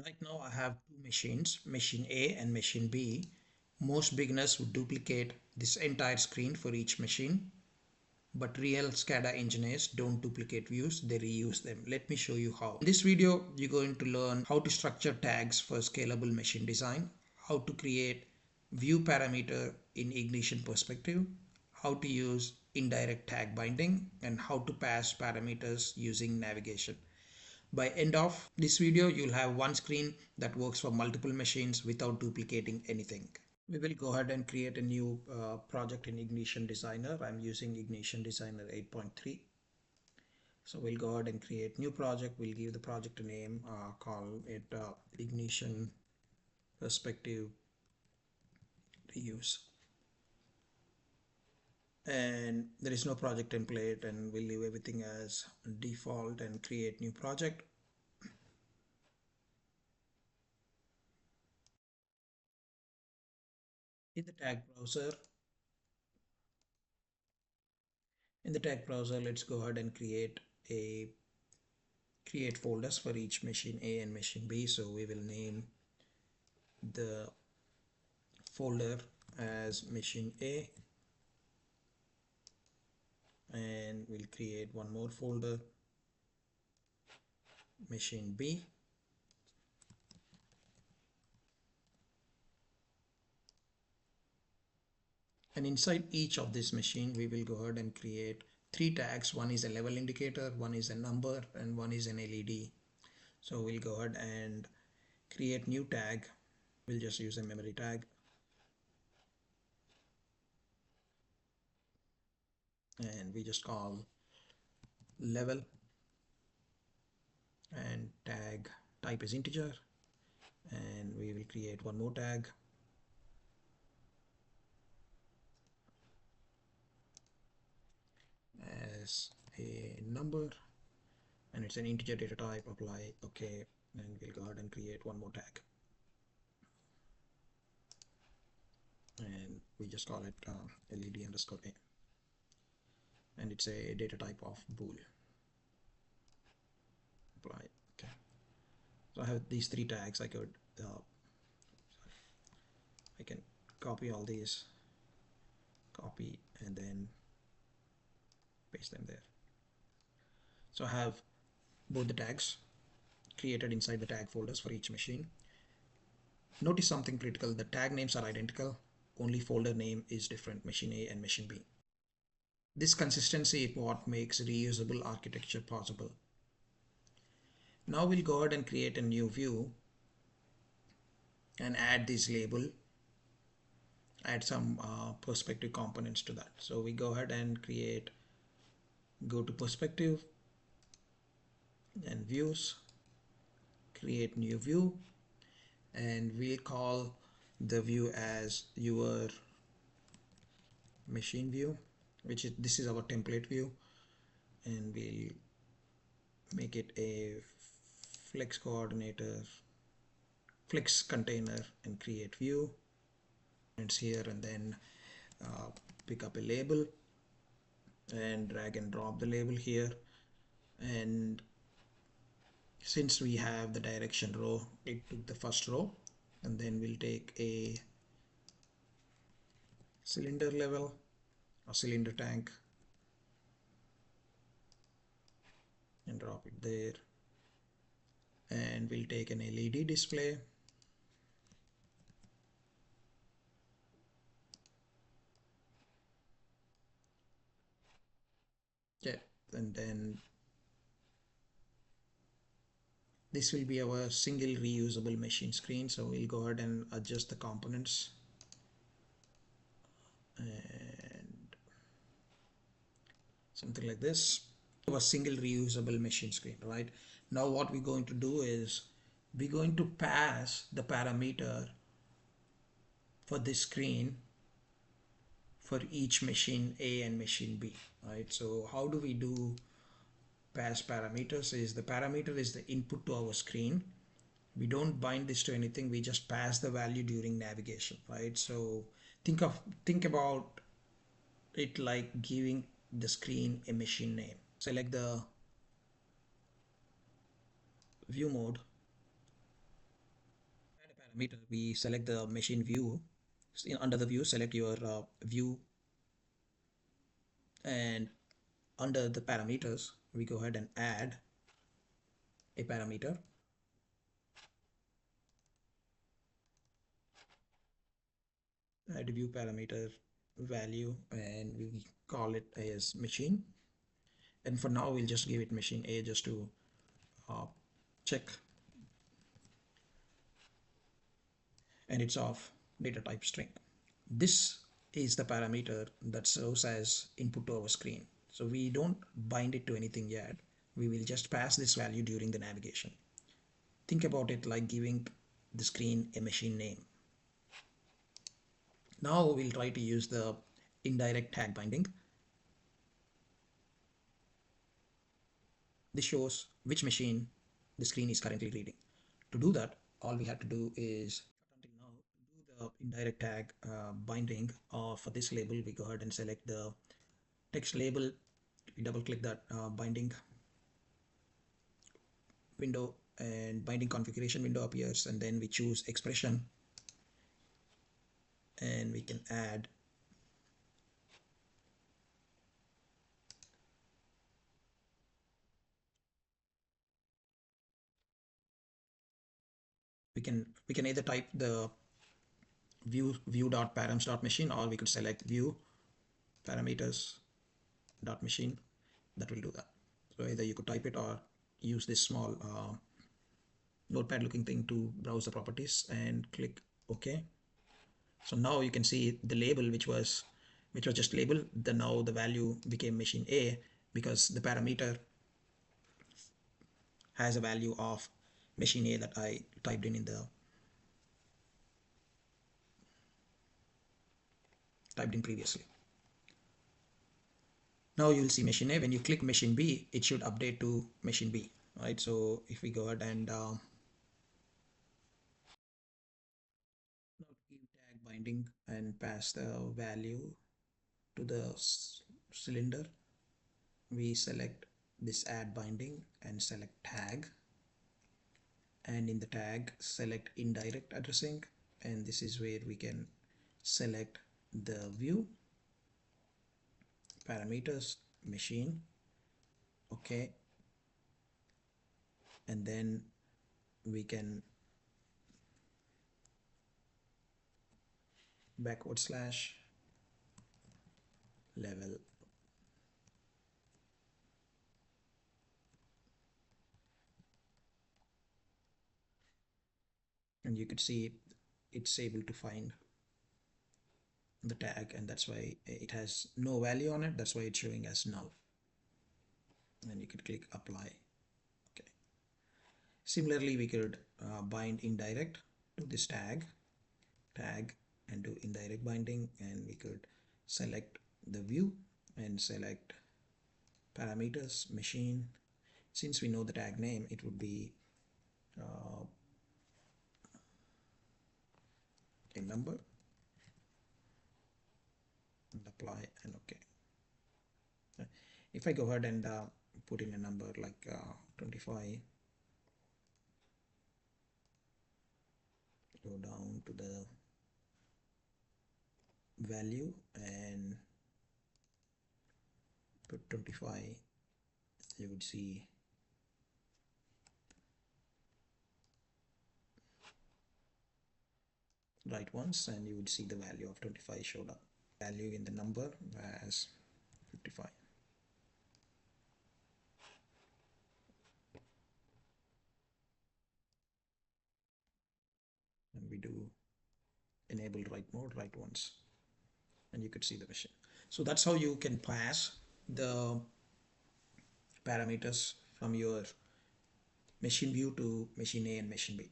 Right now I have two machines, machine A and machine B. Most beginners would duplicate this entire screen for each machine, but real SCADA engineers don't duplicate views, they reuse them. Let me show you how. In this video, you're going to learn how to structure tags for scalable machine design, how to create view parameter in ignition perspective, how to use indirect tag binding, and how to pass parameters using navigation. By end of this video, you'll have one screen that works for multiple machines without duplicating anything. We will go ahead and create a new project in Ignition Designer. I'm using Ignition Designer 8.3. So we'll go ahead and create new project. We'll give the project a name, call it Ignition Perspective Reuse. And there is no project template, and we'll leave everything as default and create new project. In the tag browser, let's go ahead and create folders for each machine A and machine B. So we will name the folder as machine A, and we'll create one more folder, machine B. And inside each of this machine, we will go ahead and create three tags. One is a level indicator, one is a number, and one is an LED. So we'll go ahead and create new tag. We'll just use a memory tag. And we just call level, and tag type is integer. And we will create one more tag, as a number, and it's an integer data type. Apply OK, and we'll go ahead and create one more tag, and we just call it LED underscore A, and it's a data type of bool. Apply OK. So I have these three tags. I can copy all these, copy, and then paste them there. So I have both the tags created inside the tag folders for each machine. Notice something critical: the tag names are identical, only folder name is different, machine A and machine B. This consistency is what makes reusable architecture possible. Now we'll go ahead and create a new view and add this label, add some perspective components to that. So we go ahead and go to perspective and views, create new view, and we'll call the view as your machine view, this is our template view, and we'll make it a flex container and create view. It's here, and then pick up a label and drag and drop the label here. And since we have the direction row, it took the first row, and then we'll take a cylinder level or cylinder tank and drop it there, and we'll take an LED display, yeah, and then this will be our single reusable machine screen. So we'll go ahead and adjust the components, and something like this, a single reusable machine screen. Right now what we're going to do is we're going to pass the parameter for this screen for each machine A and machine B. Right, so how do we do pass parameters? Is the parameter is the input to our screen. We don't bind this to anything, we just pass the value during navigation. Right, so think about it like giving the screen a machine name. Select the view mode, parameter, we select the machine view. Under the view, select your view, and under the parameters, we go ahead and add a parameter. Add view parameter value, and we call it as machine. And for now, we'll just give it machine A just to uh, check, and it's of data type string. This is the parameter that serves as input to our screen. So we don't bind it to anything yet. We will just pass this value during the navigation. Think about it like giving the screen a machine name. Now we'll try to use the indirect tag binding. This shows which machine the screen is currently reading. To do that, all we have to do is until now do the indirect tag binding. For this label, we go ahead and select the text label. We double click that binding window, and binding configuration window appears, and then we choose expression, and we can add we can either type the view.params.machine, or we could select view parameters.machine. That will do that. So either you could type it or use this small notepad looking thing to browse the properties and click OK. So now you can see the label which was just label, now the value became machine A because the parameter has a value of machine A that I typed in previously. Now you will see machine A. When you click machine B, it should update to machine B, right? So if we go ahead and now give tag binding and pass the value to the cylinder, we select this add binding and select tag, and in the tag select indirect addressing, and this is where we can select the view parameters machine. Okay, and then we can /level, and you could see it's able to find the tag, and that's why it has no value on it. That's why it's showing as null, and you could click apply. Okay, similarly we could bind indirect to this tag and do indirect binding, and we could select the view and select parameters machine. Since we know the tag name, it would be a number, and apply and OK. If I go ahead and put in a number like 25, go down to the value and put 25, you would see right once, and you would see the value of 25 showed up. Value in the number as 55. And we do enable write mode right once, and you could see the machine. So that's how you can pass the parameters from your machine view to machine A and machine B.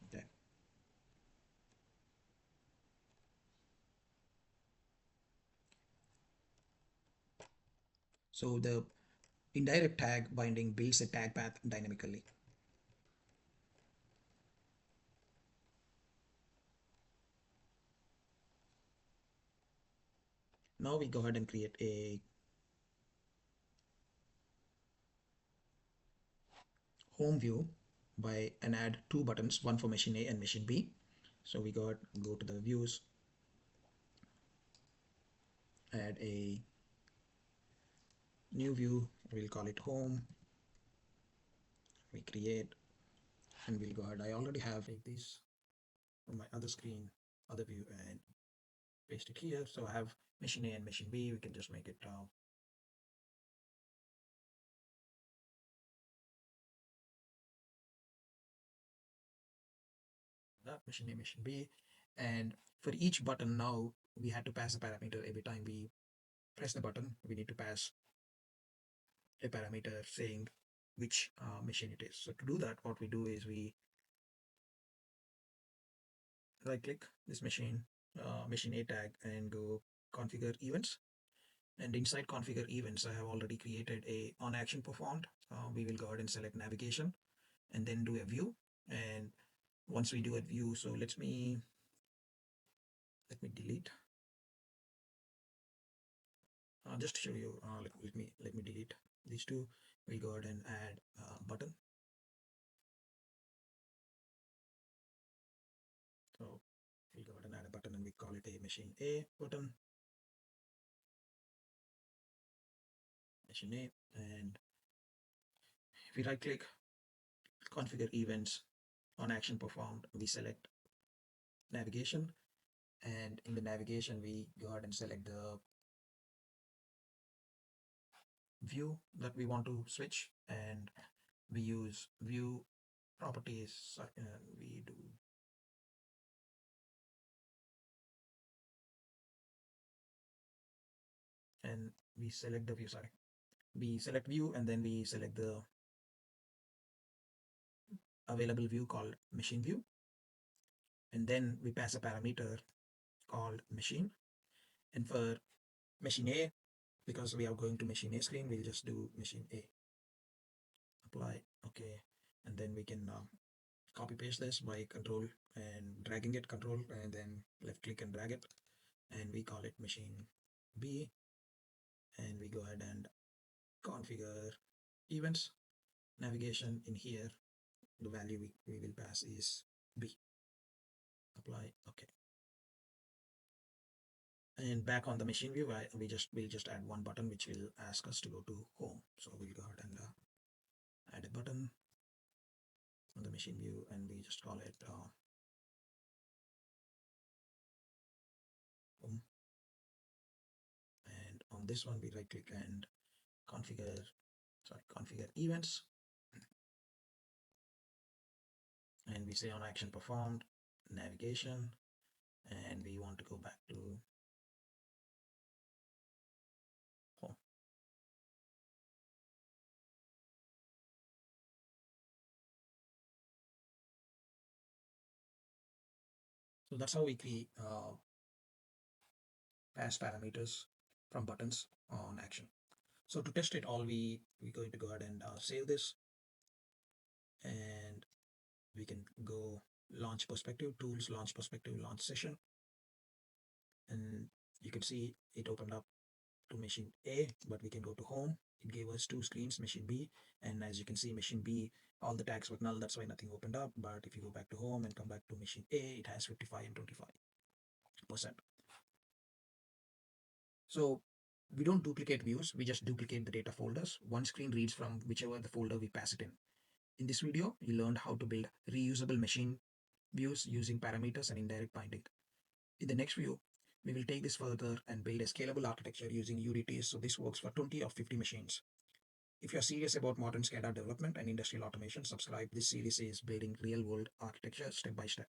Okay. So the indirect tag binding builds a tag path dynamically. Now we go ahead and create a home view and add two buttons, one for machine A and machine B. So we go to the views, add a new view, we'll call it home, we create, and we'll go ahead. I already have take this from my other screen, other view, and paste it here. So I have machine A and machine B. We can just make it that machine A, machine B. And for each button now, we had to pass a parameter every time we press the button. We need to pass a parameter saying which machine it is. So to do that, what we do is we right click this machine, machine A tag, and go configure events. And inside configure events, I have already created a on action performed. We will go ahead and select navigation and then do a view. And once we do a view, so let me delete. Just to show you, let me delete these two. We'll go ahead and add a button. So we'll go ahead and add a button, and we call it a machine A button, machine A. And if we right click, configure events, on action performed, we select navigation, and in the navigation we go ahead and select the view that we want to switch, and we use view properties, we do and we select the view, we select view, and then we select the available view called machine view, and then we pass a parameter called machine. And for machine A, because we are going to machine A screen, we'll just do machine A, apply, okay. And then we can copy paste this by control and dragging it, control, and then left click and drag it, and we call it machine B. And we go ahead and configure events, navigation. In here, the value we will pass is B, apply, okay. And back on the machine view, we'll just add one button which will ask us to go to home. So we'll go ahead and add a button on the machine view, and we just call it home. And on this one, we right click and configure events, and we say on action performed, navigation, and we want to go back to home. So that's how we create pass parameters from buttons on action. So to test it all, we're going to go ahead and save this, and we can go launch perspective, tools, launch perspective, launch session, and you can see it opened up to machine A, but we can go to home. It gave us two screens, machine B, and as you can see, machine B, all the tags were null, that's why nothing opened up. But if you go back to home and come back to machine A, it has 55 and 25%. So we don't duplicate views, we just duplicate the data folders. One screen reads from whichever the folder we pass it in. In this video, you learned how to build reusable machine views using parameters and indirect binding. In the next video, we will take this further and build a scalable architecture using UDTs, so this works for 20 or 50 machines. If you're serious about modern SCADA development and industrial automation, subscribe. This series is building real-world architecture step by step.